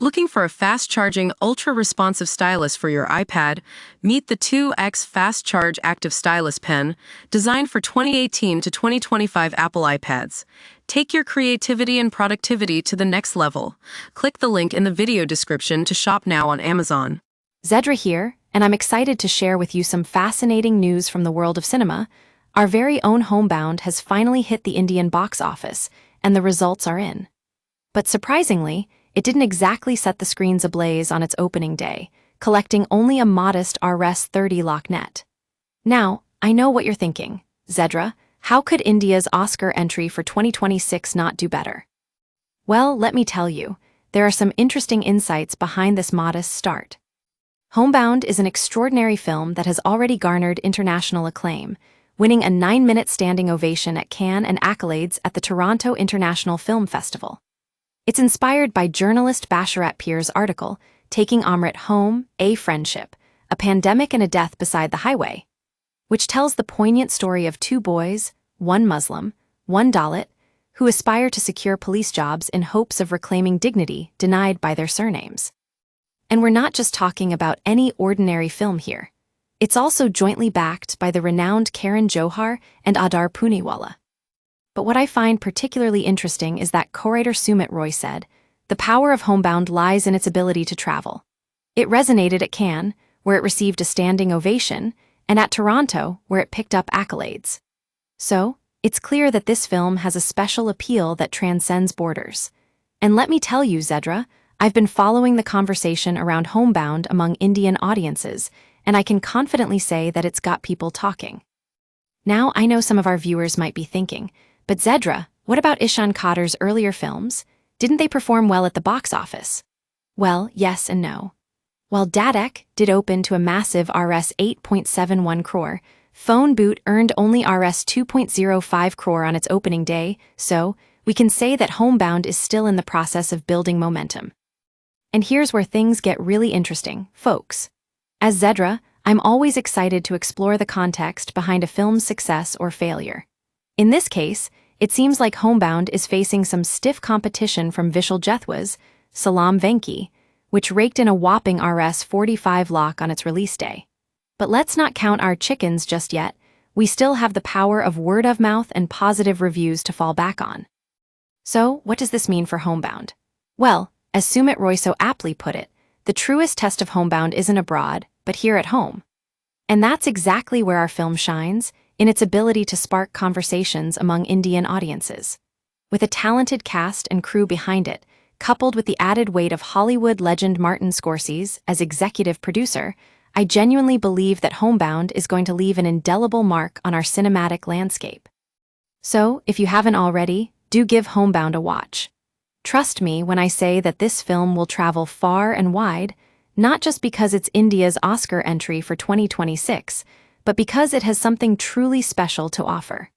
Looking for a fast-charging, ultra-responsive stylus for your iPad? Meet the 2X Fast Charge Active Stylus Pen, designed for 2018 to 2025 Apple iPads. Take your creativity and productivity to the next level. Click the link in the video description to shop now on Amazon. Zedra here, and I'm excited to share with you some fascinating news from the world of cinema. Our very own Homebound has finally hit the Indian box office, and the results are in. But surprisingly, it didn't exactly set the screens ablaze on its opening day, collecting only a modest Rs 30 Lakh Nett. Now, I know what you're thinking. Zedra, how could India's Oscar entry for 2026 not do better? Well, let me tell you, there are some interesting insights behind this modest start. Homebound is an extraordinary film that has already garnered international acclaim, winning a 9-minute standing ovation at Cannes and accolades at the Toronto International Film Festival. It's inspired by journalist Basharat Peer's article, Taking Amrit Home, A Friendship, a pandemic and a death beside the highway, which tells the poignant story of two boys, one Muslim, one Dalit, who aspire to secure police jobs in hopes of reclaiming dignity denied by their surnames. And we're not just talking about any ordinary film here. It's also jointly backed by the renowned Karan Johar and Adar Pooniwala. But what I find particularly interesting is that co-writer Sumit Roy said, "The power of Homebound lies in its ability to travel." It resonated at Cannes, where it received a standing ovation, and at Toronto, where it picked up accolades. So, it's clear that this film has a special appeal that transcends borders. And let me tell you, Zedra, I've been following the conversation around Homebound among Indian audiences, and I can confidently say that it's got people talking. Now, I know some of our viewers might be thinking, but Zedra, what about Ishan Khader's earlier films? Didn't they perform well at the box office? Well, yes and no. While Dadek did open to a massive Rs 8.71 crore, Phone Boot earned only Rs 2.05 crore on its opening day, so we can say that Homebound is still in the process of building momentum. And here's where things get really interesting, folks. As Zedra, I'm always excited to explore the context behind a film's success or failure. In this case, it seems like Homebound is facing some stiff competition from Vishal Jethwa's Salam Venki, which raked in a whopping Rs 45 Lakh on its release day. But let's not count our chickens just yet. We still have the power of word of mouth and positive reviews to fall back on. So, what does this mean for Homebound? Well, as Sumit Roy so aptly put it, the truest test of Homebound isn't abroad, but here at home. And that's exactly where our film shines, in its ability to spark conversations among Indian audiences. With a talented cast and crew behind it, coupled with the added weight of Hollywood legend Martin Scorsese as executive producer, I genuinely believe that Homebound is going to leave an indelible mark on our cinematic landscape. So, if you haven't already, do give Homebound a watch. Trust me when I say that this film will travel far and wide, not just because it's India's Oscar entry for 2026, but because it has something truly special to offer.